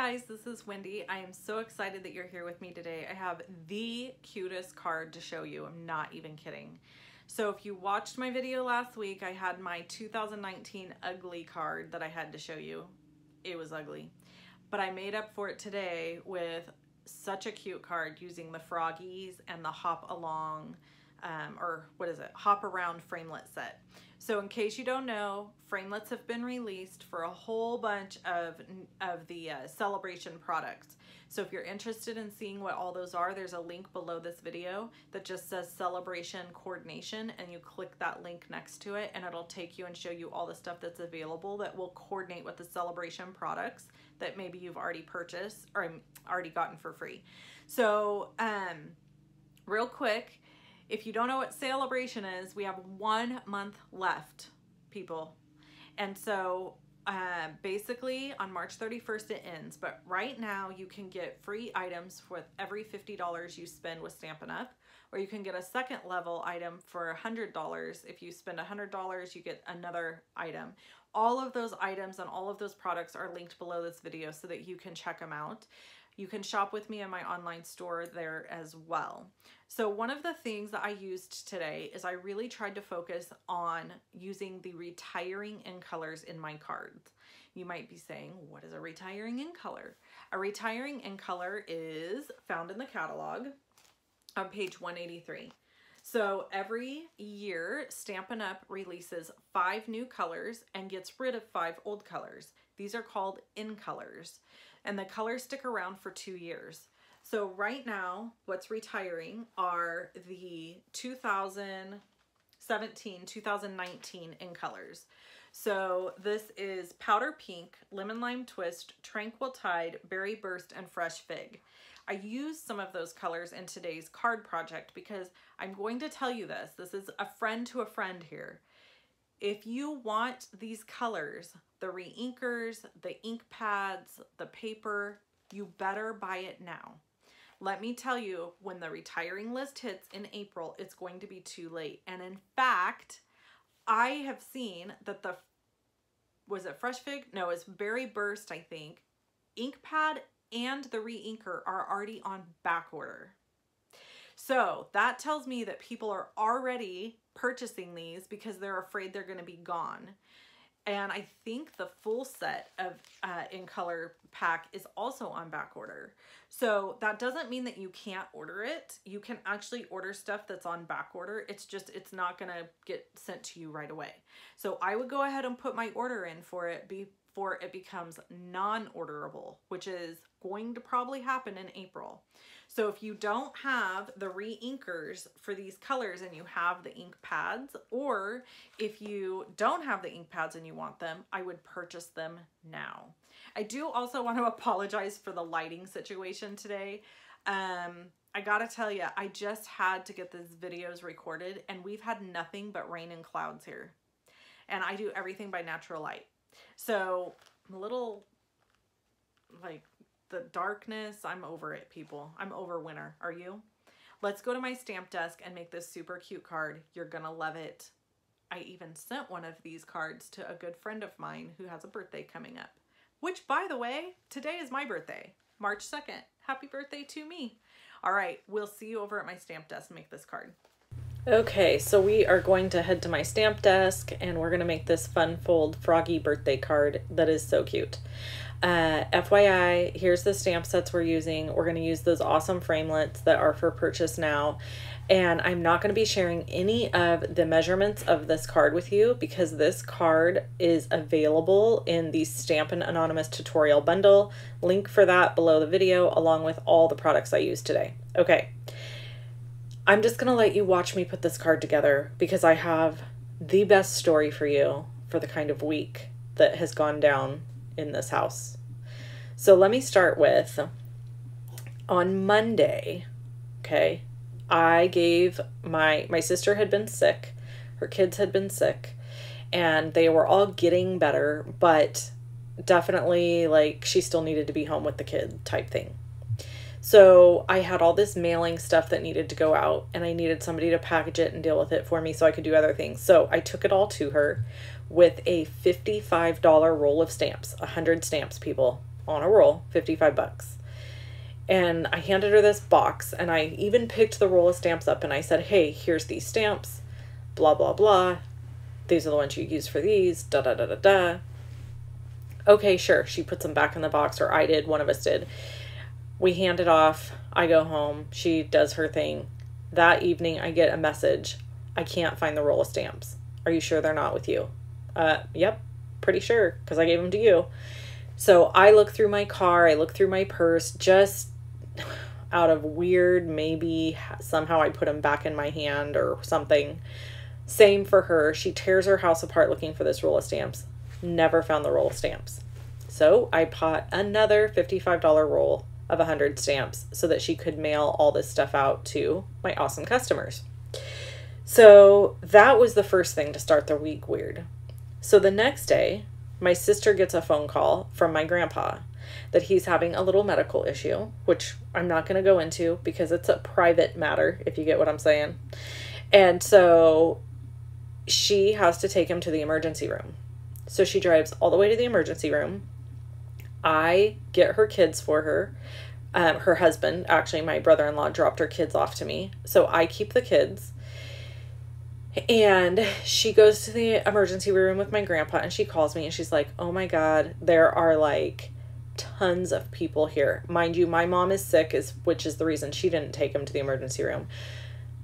guys, this is Wendy. I am so excited that you're here with me today. I have the cutest card to show you. I'm not even kidding. So if you watched my video last week, I had my 2019 ugly card that I had to show you. It was ugly. But I made up for it today with such a cute card using the Froggies and the Hop Along, Hop Around framelit set. So in case you don't know, framelets have been released for a whole bunch of the celebration products. So if you're interested in seeing what all those are, there's a link below this video that just says celebration coordination, and you click that link next to it and it'll take you and show you all the stuff that's available that will coordinate with the celebration products that maybe you've already purchased or already gotten for free. So real quick, if you don't know what celebration is, we have 1 month left, people. And so basically on March 31st it ends, but right now you can get free items with every $50 you spend with Stampin' Up, or you can get a second level item for $100. If you spend $100, you get another item. All of those items and all of those products are linked below this video so that you can check them out. You can shop with me in my online store there as well. So one of the things that I used today is I really tried to focus on using the retiring in colors in my cards. You might be saying, what is a retiring in color? A retiring in color is found in the catalog on page 183. So every year, Stampin' Up! Releases 5 new colors and gets rid of 5 old colors. These are called in colors, and the colors stick around for 2 years. So right now, what's retiring are the 2017, 2019 in colors. So this is Powder Pink, Lemon Lime Twist, Tranquil Tide, Berry Burst, and Fresh Fig. I used some of those colors in today's card project because I'm going to tell you this. This is a friend to a friend here. If you want these colors, the re-inkers, the ink pads, the paper, you better buy it now. Let me tell you, when the retiring list hits in April, it's going to be too late. And in fact, I have seen that was it Fresh Fig? No, it's Berry Burst, I think. Ink pad and the re-inker are already on back order. So that tells me that people are already purchasing these because they're afraid they're going to be gone. And I think the full set of in color pack is also on back order. So that doesn't mean that you can't order it. You can actually order stuff that's on back order. It's just, it's not going to get sent to you right away. So I would go ahead and put my order in for it before it becomes non-orderable, which is going to probably happen in April. So if you don't have the re-inkers for these colors and you have the ink pads, or if you don't have the ink pads and you want them, I would purchase them now. I do also want to apologize for the lighting situation today. I gotta tell you, I just had to get these videos recorded and we've had nothing but rain and clouds here. And I do everything by natural light. So I'm a little like the darkness, I'm over it, people. I'm over winter. Are you? Let's go to my stamp desk and make this super cute card. You're gonna love it. I even sent one of these cards to a good friend of mine who has a birthday coming up, which, by the way, today is my birthday, March 2nd. Happy birthday to me. All right, we'll see you over at my stamp desk and make this card. Okay, so we are going to head to my stamp desk and we're going to make this fun fold Froggy birthday card that is so cute. FYI, here's the stamp sets we're using. We're going to use those awesome framelits that are for purchase now. And I'm not going to be sharing any of the measurements of this card with you because this card is available in the Stampin' Anonymous tutorial bundle. Link for that below the video, along with all the products I used today. Okay. I'm just going to let you watch me put this card together because I have the best story for you for the kind of week that has gone down in this house. So let me start with, on Monday, okay, I gave my sister had been sick, her kids had been sick, and they were all getting better, but definitely like she still needed to be home with the kid type thing. So I had all this mailing stuff that needed to go out and I needed somebody to package it and deal with it for me so I could do other things. So I took it all to her with a $55 roll of stamps, 100 stamps, people. on a roll, 55 bucks. And I handed her this box, and I even picked the roll of stamps up, and I said, hey, here's these stamps, blah, blah, blah. These are the ones you use for these, da, da, da, da, da. Okay, sure. She puts them back in the box, or I did. One of us did. We hand it off. I go home. She does her thing. That evening, I get a message. I can't find the roll of stamps. Are you sure they're not with you? Yep, pretty sure, because I gave them to you. So I look through my car. I look through my purse, just out of weird, maybe somehow I put them back in my hand or something. Same for her. She tears her house apart looking for this roll of stamps. Never found the roll of stamps. So I bought another $55 roll of 100 stamps so that she could mail all this stuff out to my awesome customers. So that was the first thing to start the week weird. So the next day, my sister gets a phone call from my grandpa that he's having a little medical issue, which I'm not going to go into because it's a private matter, if you get what I'm saying. And so she has to take him to the emergency room. So she drives all the way to the emergency room. I get her kids for her. Her husband, actually, my brother-in-law, dropped her kids off to me. So I keep the kids. And she goes to the emergency room with my grandpa, and she calls me, and she's like, oh my God, there are like tons of people here. Mind you, my mom is sick, which is the reason she didn't take him to the emergency room.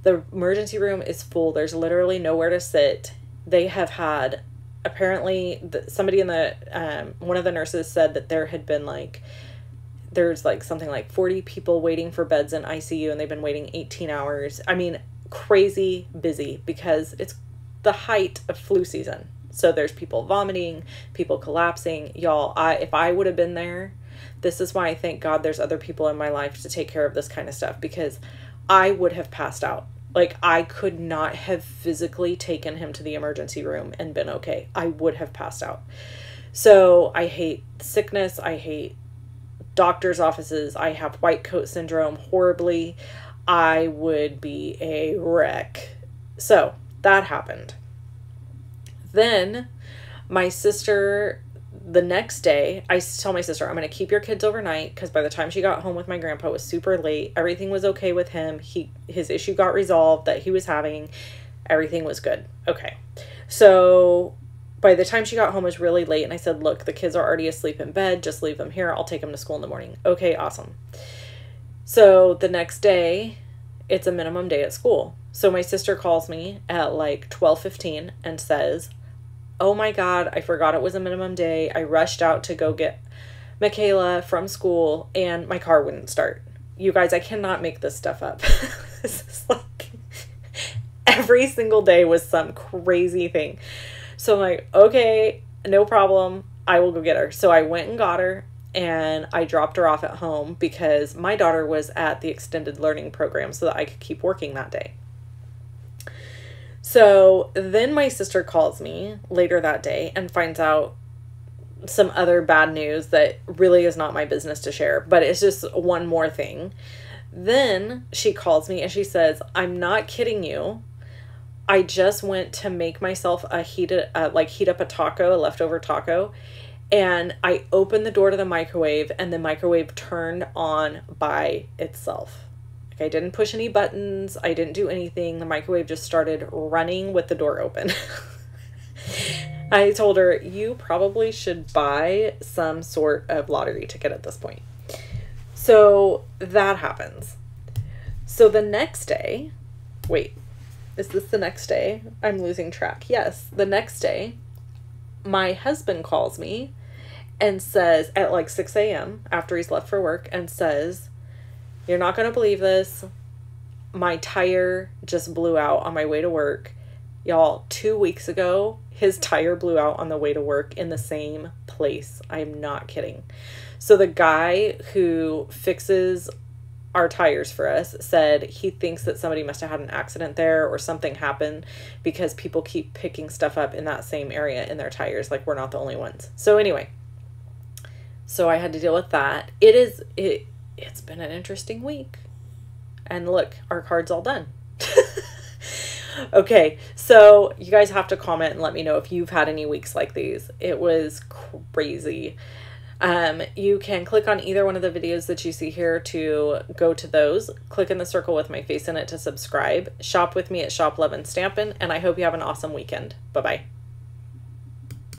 The emergency room is full. There's literally nowhere to sit. They have had, apparently, somebody in the, one of the nurses said that there had been like, there's like something like 40 people waiting for beds in ICU, and they've been waiting 18 hours. I mean, crazy busy because it's the height of flu season. So there's people vomiting, people collapsing. Y'all, if I would have been there, this is why I thank God there's other people in my life to take care of this kind of stuff, because I would have passed out. Like, I could not have physically taken him to the emergency room and been okay. I would have passed out. So I hate sickness. I hate doctor's offices. I have white coat syndrome horribly. I would be a wreck. So that happened. Then my sister, the next day, I tell my sister, I'm going to keep your kids overnight, because by the time she got home with my grandpa, it was super late. Everything was okay with him. His issue got resolved that he was having. Everything was good. Okay. So by the time she got home, it was really late, and I said, look, the kids are already asleep in bed. Just leave them here. I'll take them to school in the morning. Okay, awesome. So the next day, it's a minimum day at school. So my sister calls me at like 12:15 and says, oh my God, I forgot it was a minimum day. I rushed out to go get Michaela from school, and my car wouldn't start. You guys, I cannot make this stuff up. This is like every single day was some crazy thing. So I'm like, okay, no problem. I will go get her. So I went and got her, and I dropped her off at home because my daughter was at the extended learning program so that I could keep working that day. So then my sister calls me later that day and finds out some other bad news that really is not my business to share, but it's just one more thing. Then she calls me and she says, I'm not kidding you. I just went to make myself heat up a taco, a leftover taco, and I opened the door to the microwave, and the microwave turned on by itself. Like, I didn't push any buttons. I didn't do anything. The microwave just started running with the door open. I told her, you probably should buy some sort of lottery ticket at this point. So that happens. So the next day, wait, is this the next day? I'm losing track. Yes, the next day, my husband calls me and says, at like 6 a.m. after he's left for work, and says, you're not going to believe this. My tire just blew out on my way to work. Y'all, 2 weeks ago, his tire blew out on the way to work in the same place. I'm not kidding. So the guy who fixes our tires for us said he thinks that somebody must have had an accident there or something happened, because people keep picking stuff up in that same area in their tires. Like, we're not the only ones. So anyway, so I had to deal with that. It's been an interesting week. And look, our card's all done. Okay, so you guys have to comment and let me know if you've had any weeks like these. It was crazy. You can click on either one of the videos that you see here to go to those. Click in the circle with my face in it to subscribe. Shop with me at Shop Love and Stampin', and I hope you have an awesome weekend. Bye-bye.